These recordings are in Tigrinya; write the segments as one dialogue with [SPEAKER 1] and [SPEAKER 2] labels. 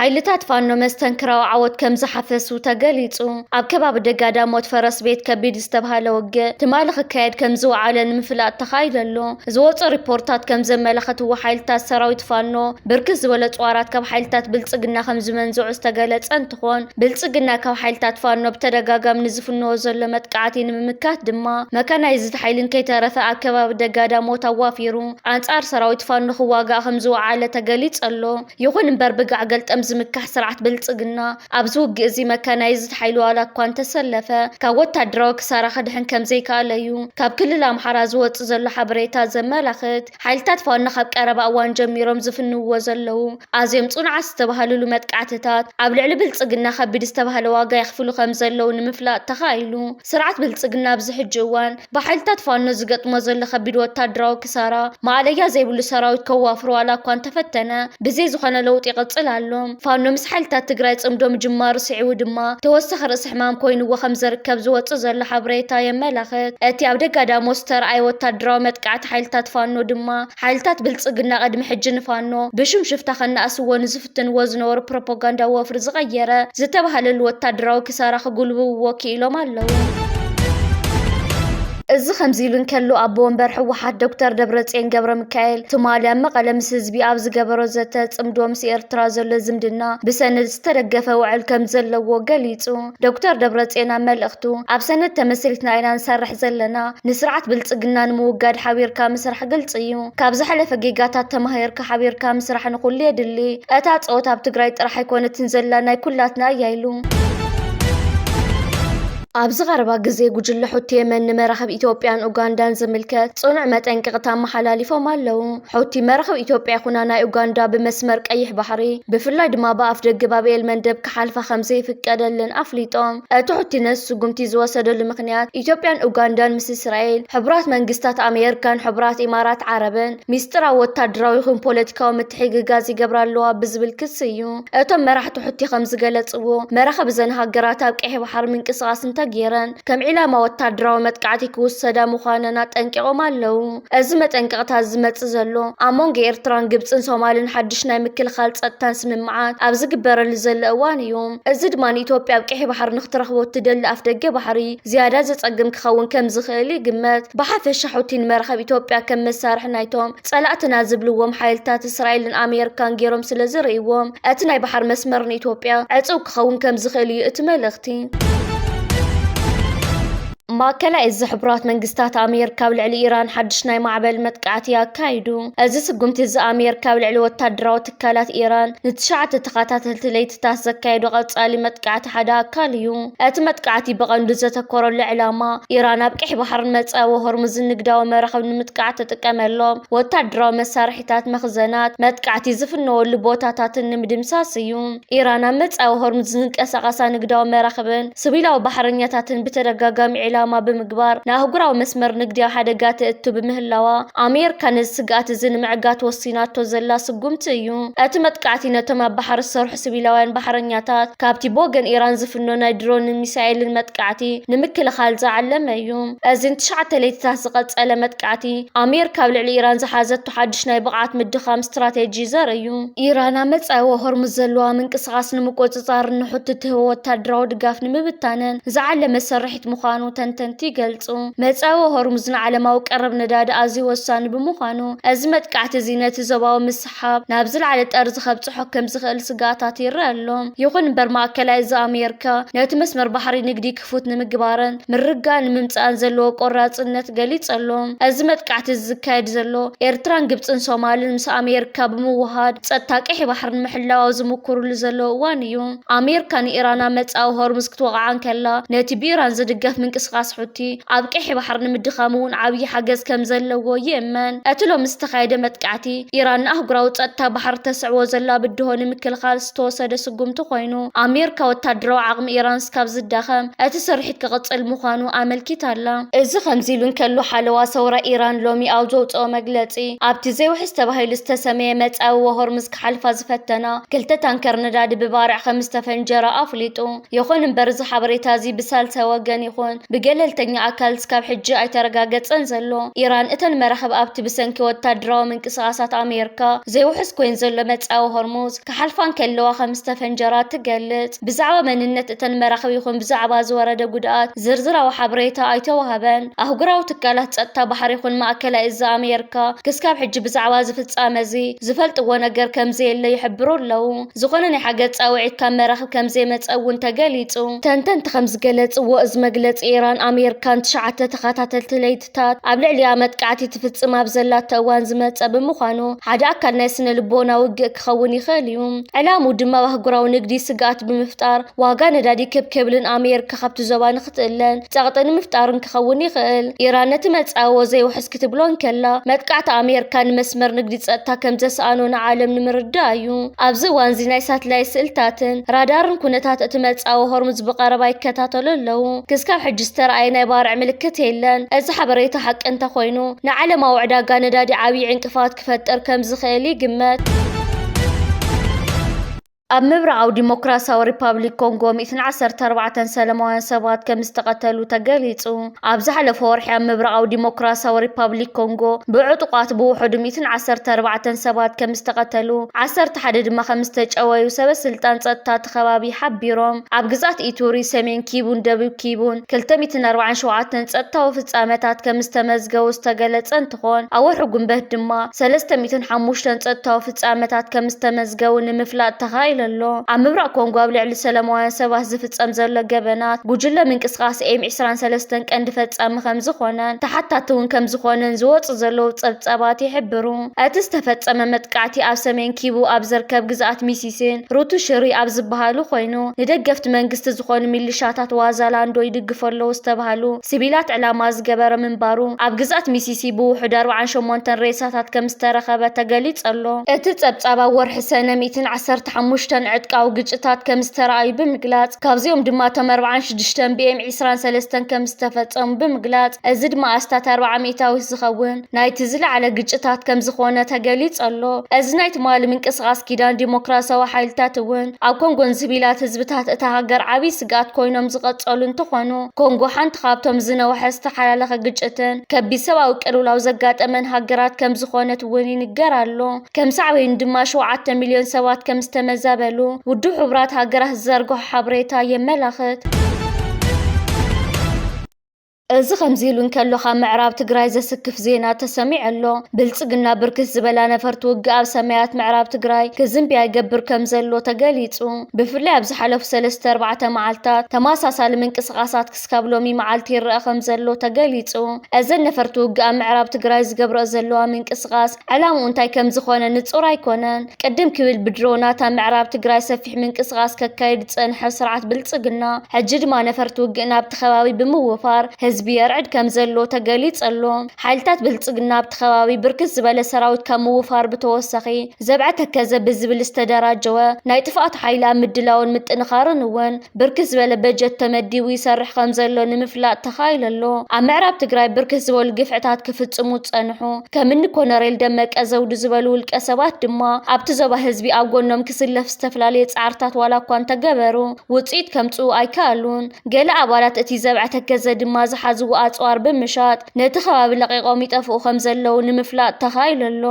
[SPEAKER 1] ሓይልታት ፋኖ መስተንክራዊ ዓወት ከም ዝሓፈሱ ተገሊጹ ኣብ ከባቢ ደጋዳሞት ፈረስ ቤት ከቢድ ዝተባሃለ ውግእ ትማሊ ክካየድ ከም ዝወዓለ ንምፍላጥ ተኻይደሎ ዝወፁ ሪፖርታት ከም ዘመላኽትዎ ሓይልታት ሰራዊት ፋኖ ብርክት ዝበለ ጽዋራት ካብ ሓይልታት ብልጽግና ከም ዝመንዝዑ ዝተገለጸ እንትኾን ብልጽግና ካብ ሓይልታት ፋኖ ብተደጋጋሚ ንዝፍንዎ ዘሎ መጥቃዕቲ ንምምካት ድማ መካናይዝድ ሓይልን ከይተረፈ ኣብ ከባቢ ደጋዳሞት ኣዋፊሩ ኣንጻር ሰራዊት ፋኖ ክዋጋእ ከም ዝወዓለ ተገሊጹ ኣሎ። ይኹን እምበር ብጋዕ ገልጠም ዝምካሕ ስርዓት ብልጽግና ኣብዚ ውግእ እዚ መካናይዝድ ሓይሉ ዋላ እኳ እንተሰለፈ ካብ ወታደራዊ ክሳራ ክድሕን ከም ዘይከኣለ እዩ ካብ ክልል ኣምሓራ ዝወፅእ ዘሎ ሓበሬታ ዘመላኽት። ሓይልታት ፋኖ ካብ ቀረባ እዋን ጀሚሮም ዝፍንውዎ ዘለው ኣዝዮም ጽኑዓት ዝተባሃልሉ መጥቃዕትታት ኣብ ልዕሊ ብልጽግና ከቢድ ዝተባሃለ ዋጋ ይኽፍሉ ከም ዘለው ንምፍላጥ ተኻኢሉ። ስርዓት ብልጽግና ኣብዚ ሕጂ እዋን ብሓይልታት ፋኖ ዝገጥሞ ዘሎ ከቢድ ወታደራዊ ክሳራ ማዕለያ ዘይብሉ ሰራዊት ከዋፍሩ ዋላ እኳ እንተፈተነ ብዘይ ዝኾነ ለውጢ ይቕጽል ኣሎ። ፋኖ ምስ ሓይልታት ትግራይ ጽምዶም ጅማሩ ስዒቡ ድማ ተወሳኺ ርእሲ ሕማም ኮይኑዎ ከም ዝርከብ ዝወፅእ ዘሎ ሓበሬታ የመላኽት። እቲ ኣብ ደጋዳሞት ዝተርኣየ ወታደራዊ መጥቃዕቲ ሓይልታት ፋኖ ድማ ሓይልታት ብልጽግና ቅድሚ ሕጂ ንፋኖ ብሽም ሽፍታ ከናእስዎ ንዝፍትንዎ ዝነበሩ ፕሮፓጋንዳ ወፍሪ ዝቐየረ ዝተባሃለሉ ወታደራዊ ክሳራ ክጉልብዎ ክኢሎም ኣለዉ። እዚ ከምዚ ኢሉ እንከሎ ኣቦ ወንበር ሕወሓት ዶክተር ደብረጽዮን ገብረ ሚካኤል ትማሊ ኣብ መቐለ ምስ ህዝቢ ኣብ ዝገበሮ ዘተ ጽምዶ ምስ ኤርትራ ዘሎ ዝምድና ብሰነድ ዝተደገፈ ውዕል ከም ዘለዎ ገሊጹ። ዶክተር ደብረጽዮን ኣብ መልእኽቱ ኣብ ሰነድ ተመሲሪትና ኢና ንሰርሕ ዘለና ንስርዓት ብልጽግና ንምውጋድ ሓቢርካ ምስራሕ ግልጽ እዩ። ካብ ዝሓለፈ ጌጋታት ተማሂርካ ሓቢርካ ምስራሕ ንኹሉ የድሊ። እታ ፆታ ኣብ ትግራይ ጥራሕ ኣይኮነትን ዘላ ናይ ኩላትና እያ ኢሉ። ኣብዚ ቀረባ ግዜ ጉጅለ ሑቲ የመን ንመራኸብ ኢትዮጵያን ኡጋንዳን ዝምልከት ጽኑዕ መጠንቀቕታ መሓላሊፎም ኣለዉ። ሑቲ መራኸብ ኢትዮጵያ ይኹና ናይ ኡጋንዳ ብመስመር ቀይሕ ባሕሪ ብፍላይ ድማ ብኣፍ ደገ ባብኤል መንደብ ክሓልፋ ከም ዘይፍቀደልን ኣፍሊጦም። እቲ ሑቲ ነዚ ስጉምቲ ዝወሰደሉ ምክንያት ኢትዮጵያን ኡጋንዳን ምስ እስራኤል ሕቡራት መንግስታት ኣሜሪካን ሕቡራት ኢማራት ዓረብን ሚስጥራዊ ወታደራዊ ይኹን ፖለቲካዊ ምትሕግጋዝ ይገብራ ኣለዋ ብዝብል ክስ እዩ። እቶም መራሕቲ ሑቲ ከም ዝገለጽዎ መራኸብ እዘን ሃገራት ኣብ ቀይሕ ባሕሪ ምንቅስቓስ ገይረን ከም ዒላማ ወታደራዊ መጥቃዕቲ ክውሰዳ ምዃነና ጠንቂቖም ኣለዉ። እዚ መጠንቀቕታት ዝመጽእ ዘሎ ኣብ መንጎ ኤርትራን ግብፅን ሶማልን ሓድሽ ናይ ምክልኻል ጸጥታን ስምምዓት ኣብ ዝግበረሉ ዘሎ እዋን እዩ። እዚ ድማ ንኢትዮጵያ ኣብ ቀይሕ ባሕሪ ንኽትረኽቦ እትደሊ ኣፍ ደገ ባሕሪ ዝያዳ ዘጸግም ክኸውን ከም ዝኽእል ይግመት። ብሓፈሻ ሑቲ ንመራኸብ ኢትዮጵያ ከም መሳርሒ ናይቶም ጸላእትና ዝብልዎም ሓይልታት እስራኤልን ኣሜሪካን ገይሮም ስለ ዝርእይዎም እቲ ናይ ባሕሪ መስመር ንኢትዮጵያ ዕጹው ክኸውን ከም ዝኽእል እዩ እቲ መልእኽቲ። ማእከላይ እዚ ሕቡራት መንግስታት ኣሜሪካ ኣብ ልዕሊ ኢራን ሓድሽ ናይ ማዕበል መጥቃዕቲ ኣካይዱ። እዚ ስጉምቲ እዚ ኣሜሪካ ኣብ ልዕሊ ወታደራዊ ትካላት ኢራን ንትሽዓተ ተኸታተልቲ ለይትታት ዘካየዶ ቀጻሊ መጥቃዕቲ ሓደ ኣካል እዩ። እቲ መጥቃዕቲ ብቐንዱ ዘተኮረሉ ዕላማ ኢራን ኣብ ቀይሕ ባሕርን መጻወ ሆርሙዝ ንግዳዊ መራኸብ ንምጥቃዕ ትጥቀመሎም ወታደራዊ መሳርሒታት መኽዘናት መጥቃዕቲ ዝፍነወሉ ቦታታትን ንምድምሳስ እዩ። ኢራን ኣብ መጻወ ሆርሙዝ ዝንቀሳቐሳ ንግዳዊ መራኸብን ሲቪላዊ ባሕረኛታትን ብተደጋጋሚ ዕላማ ብምግባር ንኣህጉራዊ መስመር ንግዲ ሓደጋ ተእቱ ብምህላዋ ኣሜሪካ ነዚ ስግኣት እዚ ንምዕጋት ወሲናቶ ዘላ ስጉምቲ እዩ። እቲ መጥቃዕቲ ነቶም ኣብ ባሕሪ ዝሰርሑ ሲቪላውያን ባሕረኛታት ካብቲ ብወገን ኢራን ዝፍኖ ናይ ድሮንን ሚሳኤልን መጥቃዕቲ ንምክልኻል ዝዓለመ እዩ። እዚ ንትሽዓተ ለይትታት ዝቐጸለ መጥቃዕቲ ኣሜሪካ ኣብ ልዕሊ ኢራን ዝሓዘቶ ሓድሽ ናይ ብቕዓት ምድኻም ስትራቴጂ ዘርኢ እዩ። ኢራን ኣብ መጻወ ሆርሙዝ ዘለዋ ምንቅስቓስ ንምቁፅጻር ንሑቲ ትህቦ ወታደራዊ ድጋፍ ንምብታነን ዝዓለመ መሰርሒት ምዃኑ ተንተንቲ ይገልጹ። መጻወ ሆርሙዝ ንዓለማዊ ቀረብ ነዳዲ ኣዝዩ ወሳኒ ብምዃኑ እዚ መጥቃዕቲ እዚ ነቲ ዞባዊ ምስሓብ ናብ ዝለዓለ ጠርዚ ከብጽሖ ከም ዝኽእል ስጋታት ይረአ ኣሎ። ይኹን እምበር ማእከላይ እዚ ኣሜሪካ ነቲ መስመር ባሕሪ ንግዲ ክፉት ንምግባርን ምርጋእ ንምምጻእን ዘለዎ ቆራጽነት ገሊጹ ኣሎ። እዚ መጥቃዕቲ ዝካየድ ዘሎ ኤርትራን ግብፅን ሶማልን ምስ ኣሜሪካ ብምውሃድ ጸጥታ ቀይሕ ባሕሪ ንምሕላው ዝምክሩሉ ዘለዉ እዋን እዩ። ኣሜሪካ ንኢራን ኣብ መጻወ ሆርሙዝ ክትወቕዓን ከላ ነቲ ብኢራን ዝድገፍ ምንቅስቓስ ሑቲ ኣብ ቀይሕ ባሕሪ ንምድኻም እውን ዓብዪ ሓገዝ ከም ዘለዎ ይእመን። እቲ ሎሚ ዝተኻየደ መጥቃዕቲ ኢራን ንኣህጉራዊ ጸጥታ ባሕሪ ተስዕቦ ዘላ ብድሆ ንምክልኻል ዝተወሰደ ስጉምቲ ኮይኑ ኣሜሪካ ወታደራዊ ዓቕሚ ኢራን ስካብ ዝዳኸም እቲ ስርሒት ክቕጽል ምዃኑ ኣመልኪት ኣላ። እዚ ከምዚ ኢሉ እንከሎ ሓለዋ ሰውራ ኢራን ሎሚ ኣብ ዘውፅኦ መግለጺ ኣብቲ ዘይውሕዝ ተባሂሉ ዝተሰመየ መጻወ ሆርሙዝ ክሓልፋ ዝፈተና ክልተ ታንከር ነዳዲ ብባርዕ ከም ዝተፈንጀራ ኣፍሊጡ። ይኹን እምበር እዚ ሓበሬታ እዚ ብሳልሳይ ወገን ይኹን ብገለልተኛ ኣካል ስካብ ሕጂ ኣይተረጋገፀን ዘሎ ኢራን እተን መራኸብ ኣብቲ ብሰንኪ ወታደራዊ ምንቅስቓሳት ኣሜሪካ ዘይውሕስ ኮይን ዘሎ መጻዊ ሆርሙዝ ክሓልፋን ከለዋ ከም ዝተፈንጀራ ትገልጽ ብዛዕባ መንነት እተን መራኸብ ይኹን ብዛዕባ ዝወረደ ጉድኣት ዝርዝራዊ ሓበሬታ ኣይተዋሃበን ኣህጉራዊ ትካላት ጸጥታ ባሕሪ ይኹን ማእከላይ እዛ ኣሜሪካ ክስካብ ሕጂ ብዛዕባ ዝፍጻመ እዚ ዝፈልጥዎ ነገር ከምዘየለ ይሕብሩ ኣለዉ ዝኾነ ናይ ሓገዝ ጻውዒት ካብ መራኸብ ከምዘይመጸ እውን ተገሊጹ ተንተንቲ ከም ዝገለጽዎ እዚ መግለፂ ኢራን ኣሜሪካን 9 ተኸታተልቲ ለይትታት ኣብ ልዕሊያ መጥቃዕቲ ትፍጽም ኣብ ዘላቶ እዋን ዝመጸ ብምዃኑ ሓደ ኣካል ናይ ስነ ልቦና ውግእ ክኸውን ይኽእል እዩ ዕላምኡ ድማ ኣህጉራዊ ንግዲ ስግኣት ብምፍጣር ዋጋ ነዳዲ ከብከብልን ኣሜሪካ ካብቲ ዞባ ንኽትእለን ጸቕጢ ንምፍጣርን ክኸውን ይኽእል ኢራን ነቲ መጻወ ዘይውሕስ ክትብሎን ከላ መጥቃዕቲ ኣሜሪካ ንመስመር ንግዲ ጸጥታ ከም ዘሰኣኖ ንዓለም ንምርዳእ እዩ ኣብዚ እዋን እዚ ናይ ሳትላይት ስእልታትን ራዳርን ኩነታት እቲ መጻወ ሆርሙዝ ብቐረባ ይከታተሉ ኣለዉ ክስካብ ሕጂ ዝተረኣየ ናይ ባርዕ ምልክት የለን እዚ ሓበሬታ ሓቂ እንተኾይኑ ንዓለማዊ ዕዳጋ ነዳዲ ዓብዪ ዕንቅፋት ክፈጥር ከም ዝኽእል ይግመት ኣብ ምብራቃዊ ዲሞክራሲያዊ ሪፓብሊክ ኮንጎ 114 ሰላማውያን ሰባት ከም ዝተቐተሉ ተገሊጹ ኣብ ዝሓለፈ ወርሒ ኣብ ምብራቃዊ ዲሞክራሲያዊ ሪፓብሊክ ኮንጎ ብዕጡቋት ብውሕዱ 114 ሰባት ከም ዝተቐተሉ 11 ድማ ከም ዝተጨወዩ ሰበስልጣን ጸጥታ ተኸባቢ ሓቢሮም ኣብ ግዛት ኢቱሪ ሰሜን ኪቡን ደቡብ ኪቡን 247 ጸጥታዊ ፍጻመታት ከም ዝተመዝገቡ ዝተገለጸ እንትኾን ኣብ ወርሒ ጉንበት ድማ 305 ጸጥታዊ ፍጻመታት ከም ዝተመዝገቡ ንምፍላጥ ተኻኢሉ ኣሎ ኣብ ምብራቅ ኮንጎ ኣብ ልዕሊ ሰላማውያን ሰባት ዝፍጸም ዘሎ ገበናት ጉጅለ ምንቅስቓስ M23 ቀንዲ ፈጻሚ ከም ዝኾነን ተሓታቲ እውን ከም ዝኾነን ዝወፁ ዘለዉ ጸብጻባት ይሕብሩ እቲ ዝተፈጸመ መጥቃዕቲ ኣብ ሰሜን ኪቡ ኣብ ዝርከብ ግዛኣት ሚሲሲን ሩቱ ሽሪ ኣብ ዝበሃሉ ኮይኑ ንደገፍቲ መንግስቲ ዝኾኑ ሚሊሻታት ዋዛላንዶ ይድግፉ ኣለዉ ዝተባሃሉ ሲቪላት ዕላማ ዝገበረ ምንባሩ ኣብ ግዛኣት ሚሲሲ ብውሕዱ 48 ሬሳታት ከም ዝተረኸበ ተገሊጹ ኣሎ እቲ ጸብጻብ ኣብ ወርሒ ሰነ 115 ዕጥቃዊ ግጭታት ከም ዝተረኣዩ ብምግላጽ ካብዚኦም ድማ 46 BM23 ከም ዝተፈጸሙ ብምግላጽ እዚ ድማ ኣስታት 400 ዝኸውን ናይቲ ዝለዓለ ግጭታት ከም ዝኾነ ተገሊጹ ኣሎ እዚ ናይ ትማሊ ምንቅስቓስ ኪዳን ዲሞክራሲያዊ ሓይልታት እውን ኣብ ኮንጎን ሲቪላት ህዝብታት እታ ሃገር ዓብዪ ስጋት ኮይኖም ዝቐጸሉ እንትኾኑ ኮንጎ ሓንቲ ካብቶም ዝነውሐ ዝተሓላለኸ ግጭትን ከቢድ ሰብኣዊ ቅልውላው ዘጋጠመን ሃገራት ከም ዝኾነት እውን ይንገር ኣሎ ከም ሳዕቤን ድማ 7 ሚልዮን ሰባት ከም ዝተመዛበሉ ውድብ ሕብራት ሃገራት ዝዘርግሖ ሓበሬታ የመላኽት እዚ ከምዚ ኢሉ እንከሎ ካብ ምዕራብ ትግራይ ዘስክፍ ዜና ተሰሚዕ ኣሎ ብልጽግና ብርክት ዝበላ ነፈርቲ ውግእ ኣብ ሰማያት ምዕራብ ትግራይ ክዝምብያ ይገብር ከም ዘሎ ተገሊጹ ብፍላይ ኣብ ዝሓለፉ 3-4 መዓልታት ተመሳሳሊ ምንቅስቓሳት ክስካብ ሎሚ መዓልቲ ይርአ ከም ዘሎ ተገሊጹ እዘን ነፈርቲ ውግእ ኣብ ምዕራብ ትግራይ ዝገብረኦ ዘለዋ ምንቅስቓስ ዕላምኡ እንታይ ከም ዝኾነ ንጹር ኣይኮነን ቅድም ክብል ብድሮናት ኣብ ምዕራብ ትግራይ ሰፊሕ ምንቅስቓስ ከካይድ ዝጸንሐ ስርዓት ብልጽግና ሕጂ ድማ ነፈርቲ ውግእ ናብቲ ከባቢ ብምውፋር ቢያርዕድ ከም ዘሎ ተገሊጹ ኣሎ ሓይልታት ብልጽግና ኣብቲ ከባቢ ብርክት ዝበለ ሰራዊት ካብ ምውፋር ብተወሳኺ ዘብዐ ተከዘ ብዝብል ዝተደራጀወ ናይ ጥፍኣት ሓይላ ምድላውን ምጥንኻርን እውን ብርክት ዝበለ በጀት ተመዲቡ ይሰርሕ ከም ዘሎ ንምፍላጥ ተኻኢሉ ኣሎ ኣብ ምዕራብ ትግራይ ብርክት ዝበሉ ግፍዕታት ክፍጽሙ ጸንሑ ከምኒ ኮሎኔል ደመቀ ዘውዱ ዝበሉ ውልቀ ሰባት ድማ ኣብቲ ዞባ ህዝቢ ኣብ ጎኖም ክስለፍ ዝተፈላለየ ጻዕርታት ዋላ እኳ እንተገበሩ ውጽኢት ከምጽኡ ኣይከኣሉን ገለ ኣባላት እቲ ዘብዐ ተከዘ ድማ ዝሓዝዎ ኣጽዋር ብምሻጥ ነቲ ከባቢ ለቂቖም ይጠፍኡ ከም ዘለዉ ንምፍላጥ ተኻኢሉ ኣሎ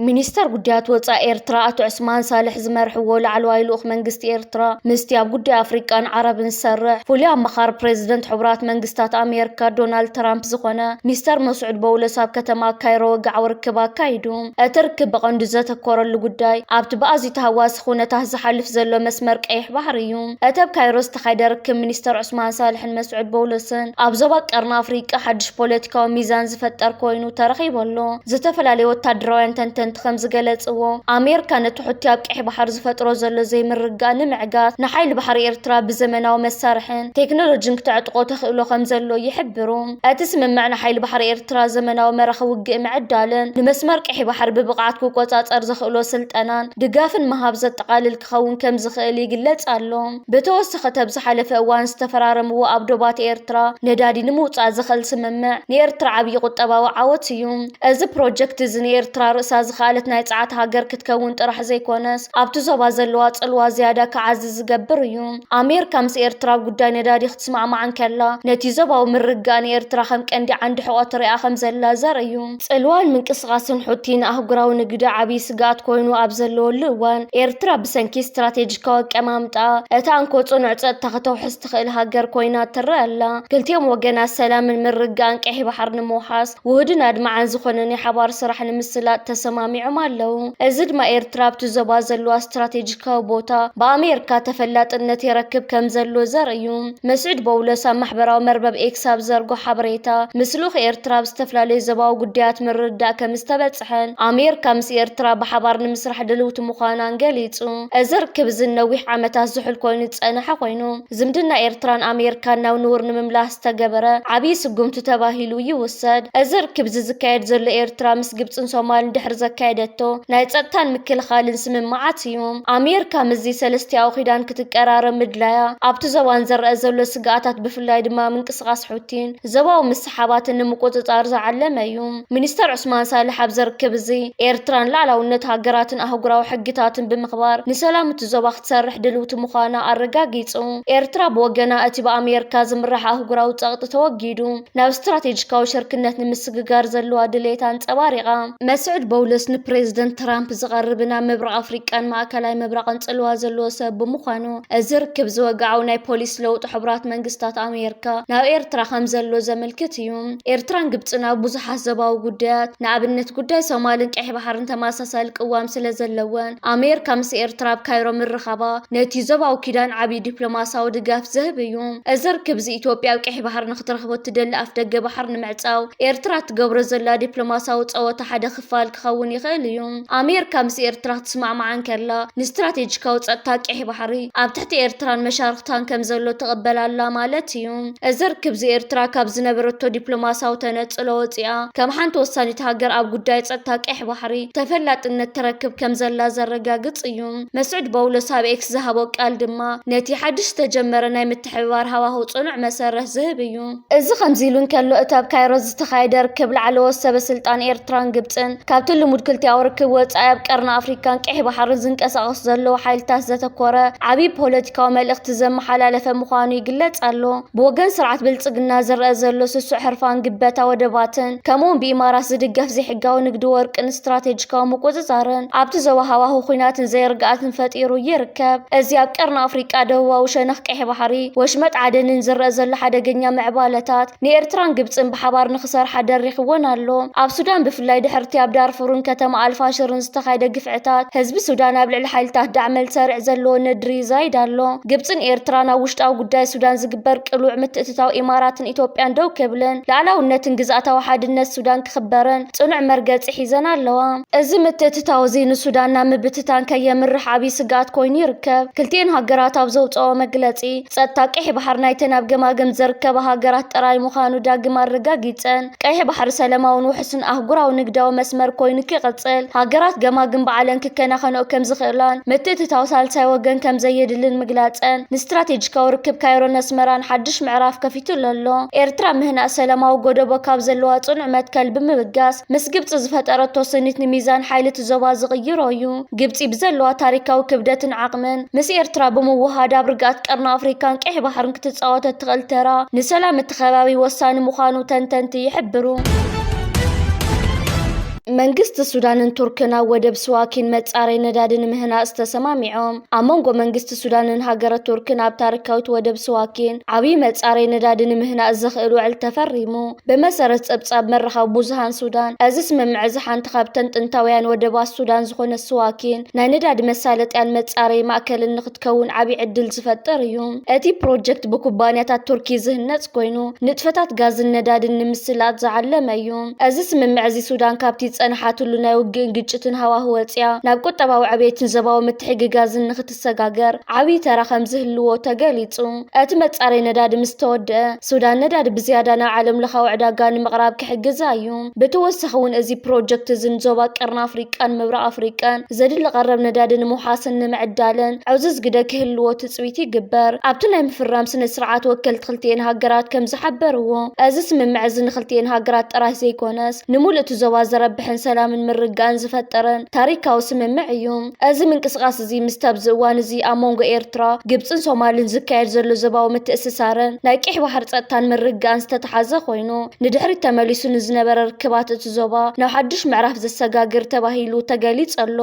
[SPEAKER 1] ሚኒስተር ጉዳያት ወፃኢ ኤርትራ አቶ ዑስማን ሳልሕ ዝመርሕዎ ላዕለዋይ ልኡኽ መንግስቲ ኤርትራ ምስቲ ኣብ ጉዳይ ኣፍሪቃን ዓረብን ዝሰርሕ ፍሉይ ኣመኻሪ ፕሬዚደንት ሕቡራት መንግስታት ኣሜሪካ ዶናልድ ትራምፕ ዝኾነ ሚስተር መስዑድ በውለስ ኣብ ከተማ ካይሮ ወግዓዊ ርክብ ኣካይዱ እቲ ርክብ ብቐንዱ ዘተኮረሉ ጉዳይ ኣብቲ ብኣዝዩ ተሃዋሲ ኩነታት ዝሓልፍ ዘሎ መስመር ቀይሕ ባሕሪ እዩ እቲ ኣብ ካይሮ ዝተኻየደ ርክብ ሚኒስተር ዑስማን ሳልሕን መስዑድ በውለስን ኣብ ዞባ ቀርኒ ኣፍሪቃ ሓድሽ ፖለቲካዊ ሚዛን ዝፈጠር ኮይኑ ተረኺቡ ኣሎ ዝተፈላለዩ ወታደራውያን ተንተንቲ ከም ዝገለጽዎ ኣሜሪካ ነቲ ሕቲ ኣብ ቀይሕ ባሕሪ ዝፈጥሮ ዘሎ ዘይምርጋእ ንምዕጋት ንሓይሊ ባሕሪ ኤርትራ ብዘመናዊ መሳርሕን ቴክኖሎጂን ክትዕጥቆ ተኽእሎ ከም ዘሎ ይሕብሩ እቲ ስምምዕ ንሓይሊ ባሕሪ ኤርትራ ዘመናዊ መራኸቢ ውግእ ምዕዳልን ንመስመር ቀይሕ ባሕሪ ብብቕዓት ክቆጻጸር ዘኽእሎ ስልጠናን ድጋፍን መሃብ ዘጠቓልል ክኸውን ከም ዝኽእል ይግለጽ ኣሎ ብተወሳኺ ኣብ ዝሓለፈ እዋን ዝተፈራረምዎ ኣብ ዶባት ኤርትራ ነዳዲ ንምውፃእ ዝኽእል ስምምዕ ንኤርትራ ዓብዪ ቁጠባዊ ዓወት እዩ እዚ ፕሮጀክት እዚ ንኤርትራ ርእሳ ዝኸኣለት ናይ ጻዓት ሃገር ክትከውን ጥራሕ ዘይኮነስ ኣብቲ ዞባ ዘለዋ ጽልዋ ዝያዳ ከዓዝዝ ዝገብር እዩ። ኣሜሪካ ምስ ኤርትራ ጉዳይ ነዳዲ ክትስማዕማዕ ከላ ነቲ ዞባዊ ምርግጋእ ንኤርትራ ከም ቀንዲ ዓንዲ ሕቖት ሪኣ ከም ዘላ ዘርኢ እዩ። ጽልዋን ምንቅስቓስን ሕቲ ንኣህጉራዊ ንግዲ ዓብዪ ስጋኣት ኮይኑ ኣብ ዘለወሉ እዋን ኤርትራ ብሰንኪ ስትራቴጂካዊ ኣቀማምጣ እታ እንኮ ጽኑዕ ጸጥታ ከተውሕዝ ትኽእል ሃገር ኮይና ትረአ ኣላ። ክልቲኦም ወገናት ሰላምን ምርግጋእን ቀይሕ ባሕሪ ንምውሓስ ውህድን ኣድማዓን ዝኾነ ናይ ሓባር ስራሕ ንምስላጥ ተሰማሚዖም ኣለው። እዚ ድማ ኤርትራ ኣብቲ ዞባ ዘለዋ ስትራቴጂካዊ ቦታ ብኣሜሪካ ተፈላጥነት ይረክብ ከም ዘሎ ዘርኢ እዩ። መስዑድ በውለስ ኣብ ማሕበራዊ መርበብ ኤክስ ኣብ ዘርጎ ሓበሬታ ምስ ልኡኽ ኤርትራ ብዝተፈላለዩ ዞባዊ ጉዳያት ምርድዳእ ከም ዝተበጽሐን ኣሜሪካ ምስ ኤርትራ ብሓባር ንምስራሕ ድልውቲ ምዃናን ገሊጹ። እዚ ርክብ ዝነዊሕ ዓመታት ዝሑል ኮይኑ ዝጸንሐ ኮይኑ ዝምድና ኤርትራን ኣሜሪካን ናብ ንቡር ንምምላስ ዝተገበረ ዓብዪ ስጉምቲ ተባሂሉ ይውሰድ። እዚ ርክብ ዝካየድ ዘሎ ኤርትራ ምስ ግብፅን ሶማልን ድሕሪ ዘካየደቶ ናይ ጸጥታን ምክልኻልን ስምምዓት እዩ። ኣሜሪካ ምዚ ሰለስቲያዊ ኺዳን ክትቀራረብ ምድላያ ኣብቲ ዞባን ዘርአ ዘሎ ስጋኣታት ብፍላይ ድማ ምንቅስቓስ ሕቲን ዞባዊ ምስሓባትን ንምቁፅጻር ዝዓለመ እዩ። ሚኒስተር ዑስማን ሳልሕ ኣብ ዘርክብ እዚ ኤርትራን ላዕላውነት ሃገራትን ኣህጉራዊ ሕግታትን ብምኽባር ንሰላም እቲ ዞባ ክትሰርሕ ድልውቲ ምዃና ኣረጋጊጹ። ኤርትራ ብወገና እቲ ብኣሜሪካ ዝምራሕ ኣህጉራዊ ጸቕጢ ተወጊዱ ናብ ስትራቴጂካዊ ሽርክነት ንምስግጋር ዘለዋ ድሌት ኣንጸባሪቓ። መስዑድ በውለስ ንፕሬዚደንት ትራምፕ ዝቐርብና ምብራቕ ኣፍሪቃን ማእከላይ ምብራቕን ጽልዋ ዘለዎ ሰብ ብምዃኑ እዚ ርክብ ዝወግዓው ናይ ፖሊስ ለውጢ ሕቡራት መንግስታት ኣሜሪካ ናብ ኤርትራ ከም ዘሎ ዘመልክት እዩ። ኤርትራን ግብፅን ኣብ ብዙሓት ዞባዊ ጉዳያት ንኣብነት ጉዳይ ሶማልን ቀይሕ ባሕርን ተመሳሳሊ ቅዋም ስለ ዘለወን ኣሜሪካ ምስ ኤርትራ ኣብ ካይሮ ምርኻባ ነቲ ዞባዊ ኪዳን ዓብዪ ዲፕሎማሲያዊ ድጋፍ ዝህብ እዩ። እዚ ርክብ ኢትዮጵያ ኣብ ቀይሕ ባሕሪ ንኽትረኽቦ ትደሊ ኣፍ ደገ ባሕሪ ንምዕጻው ኤርትራ ትገብሮ ዘላ ዲፕሎማሲያዊ ጸወታ ሓደ ክፋል ክኸውን ይኽእል እዩ። ኣሜሪካ ምስ ኤርትራ ክትስማዕማዕ ከላ ንስትራቴጂካዊ ጸጥታ ቀይሕ ባሕሪ ኣብ ትሕቲ ኤርትራን መሻርክታን ከም ዘሎ ተቐበላላ ማለት እዩ። እዚ ርክብ ኤርትራ ካብ ዝነበረቶ ዲፕሎማሲያዊ ተነጽሎ ወፂኣ ከም ሓንቲ ወሳኒት ሃገር ኣብ ጉዳይ ጸጥታ ቀይሕ ባሕሪ ተፈላጥነት ተረክብ ከም ዘላ ዘረጋግጽ እዩ። መስዑድ በውለስ ኣብ ኤክስ ዝሃቦ ቃል ድማ ነቲ ሓድሽ ተጀመረ ናይ ምትሕብባር ሃዋህው ጽኑዕ መሰረት ዝህብ እዩ። እዚ ከምዚ ኢሉ እንከሎ እቲ ኣብ ካይሮ ዝተኻየደ ርክብ ላዕለዎት ሰበስልጣን ኤርትራን ግብፅን ካብቲ ልሙድ ክልቲኣዊ ርክብ ወጻኢ ኣብ ቀርኒ ኣፍሪካን ቀይሕ ባሕርን ዝንቀሳቐሱ ዘለዉ ሓይልታት ዘተኮረ ዓብዪ ፖለቲካዊ መልእኽቲ ዘመሓላለፈ ምዃኑ ይግለጽ ኣሎ። ብወገን ስርዓት ብልጽግና ዝርአ ዘሎ ስሱዕ ሕርፋን ግበታ ወደባትን ከምኡውን ብኢማራት ዝድገፍ ዘይሕጋዊ ንግዲ ወርቅን ስትራቴጂካዊ ምቁፅጻርን ኣብቲ ዞባ ሃዋህው ኩናትን ዘይርግኣትን ፈጢሩ ይርከብ። እዚ ኣብ ቀርኒ ኣፍሪቃ ደቡባዊ ሸነኽ ቀይሕ ባሕሪ ወሽመጥ ዓደንን ዝርአ ዘሎ ሓደገኛ ምዕባለታት ንኤርትራን ግብፅን ብሓባር ንኽሰርሓ ደሪኽዎን ኣሎ። ኣብ ሱዳን ብፍላይ ድሕርቲ ኣብ ዳርፉርን ከተማ ኣልፋሽርን ዝተኻየደ ግፍዕታት ህዝቢ ሱዳን ኣብ ልዕሊ ሓይልታት ዳዕመል ሰሪዕ ዘለዎ ነድሪ ይዛይድ ኣሎ። ግብፅን ኤርትራን ኣብ ውሽጣዊ ጉዳይ ሱዳን ዝግበር ቅሉዕ ምትእትታው ኢማራትን ኢትዮጵያን ደው ክብልን ላዕላውነትን ግዝኣታዊ ሓድነት ሱዳን ክኽበረን ጽኑዕ መርገጺ ሒዘን ኣለዋ። እዚ ምትእትታው እዚ ንሱዳን ናብ ምብትታን ከየምርሕ ዓብዪ ስጋኣት ኮይኑ ይርከብ። ክልቲአን ሃገራት ኣብ ዘውፅኦ መግለጺ ጸጥታ ቀይሕ ባሕሪ ናይተን ኣብ ገማገም ዘርከባ ሃገራት ጥራይ ምዃኑ ዳግም ኣረጋጊፀን ቀይሕ ባሕሪ ሰላማውን ውሕስን ኣህጉራዊ ንግዳዊ መስመር ኮይኑ ክቕጽል ሃገራት ገማግም በዓለን ክከናኸንኦ ከም ዝኽእላን ምትእትታው ሳልሳይ ወገን ከም ዘየድልን ምግላፀን ንስትራቴጂካዊ ርክብ ካይሮን ኣስመራን ሓድሽ ምዕራፍ ከፊቱሉ ኣሎ። ኤርትራ ምህናእ ሰላማዊ ጎደቦ ካብ ዘለዋ ጽኑዕ መትከል ብምብጋስ ምስ ግብፂ ዝፈጠረቶ ስኒት ንሚዛን ሓይሊ እቲ ዞባ ዝቕይሮ እዩ። ግብፂ ብዘለዋ ታሪካዊ ክብደትን ዓቕምን ምስ ኤርትራ ብምውሃድ ኣብ ርግኣት ቀርኒ ኣፍሪካን ቀይሕ ባሕርን ክትጻወት እትኽእል ተራ ንሰላም እቲ ከባቢ ወሳኒ ምዃኑ ተንተንቲ ይሕብሩ። መንግስቲ ሱዳንን ቱርክን ኣብ ወደብ ስዋኪን መጻረይ ነዳዲ ንምህናፅ ተሰማሚዖም። ኣብ መንጎ መንግስቲ ሱዳንን ሃገረ ቱርክን ኣብ ታሪካዊት ወደብ ስዋኪን ዓብዪ መጻረይ ነዳዲ ንምህናፅ ዘኽእል ውዕል ተፈሪሙ። ብመሰረት ጸብጻብ መራኸቢ ብዙሃን ሱዳን እዚ ስምምዕ እዚ ሓንቲ ካብተን ጥንታውያን ወደባት ሱዳን ዝኾነ ስዋኪን ናይ ነዳዲ መሳለጥያን መጻረይ ማእከልን ንኽትከውን ዓብዪ ዕድል ዝፈጥር እዩ። እቲ ፕሮጀክት ብኩባንያታት ቱርኪ ዝህነፅ ኮይኑ ንጥፈታት ጋዝን ነዳድን ንምስላጥ ዝዓለመ እዩ። እዚ ስምምዕ እዚ ሱዳን ካብቲ ጸንሓትሉ ናይ ውግእን ግጭትን ሃዋህው ወፅያ ናብ ቁጠባዊ ዕብየትን ዞባዊ ምትሕግጋዝን ንኽትሰጋገር ዓብዪ ተራ ከም ዝህልዎ ተገሊጹ። እቲ መጻረይ ነዳዲ ምስ ተወድአ ሱዳን ነዳዲ ብዝያዳ ናብ ዓለም ለኻዊ ዕዳጋ ንምቕራብ ክሕግዛ እዩ። ብተወሳኺ እውን እዚ ፕሮጀክት እዚ ንዞባ ቀርኒ ኣፍሪቃን ምብራቕ ኣፍሪቃን ዘድሊ ቀረብ ነዳዲ ንምውሓስን ንምዕዳልን ዕዙዝ ግደ ክህልዎ ትፅቢት ይግበር። ኣብቲ ናይ ምፍራም ስነ ስርዓት ወከልቲ ክልቲአን ሃገራት ከም ዝሓበርዎ እዚ ስምምዕ እዚ ንክልቲአን ሃገራት ጥራሕ ዘይኮነስ ንሙሉእ እቲ ዞባ ዘረብሕ ዝጸንሐን ሰላምን ምርጋን ዝፈጠረን ታሪካዊ ስምምዕ እዩ። እዚ ምንቅስቓስ እዚ ምስ ኣብዚ እዋን እዚ ኣብ መንጎ ኤርትራ ግብፅን ሶማልን ዝካየድ ዘሎ ዞባዊ ምትእስሳርን ናይ ቂሕ ባሕሪ ጸጥታን ምርጋን ዝተተሓዘ ኮይኑ ንድሕሪት ተመሊሱ ንዝነበረ ርክባት እቲ ዞባ ናብ ሓድሽ ምዕራፍ ዘሰጋግር ተባሂሉ ተገሊጹ ኣሎ።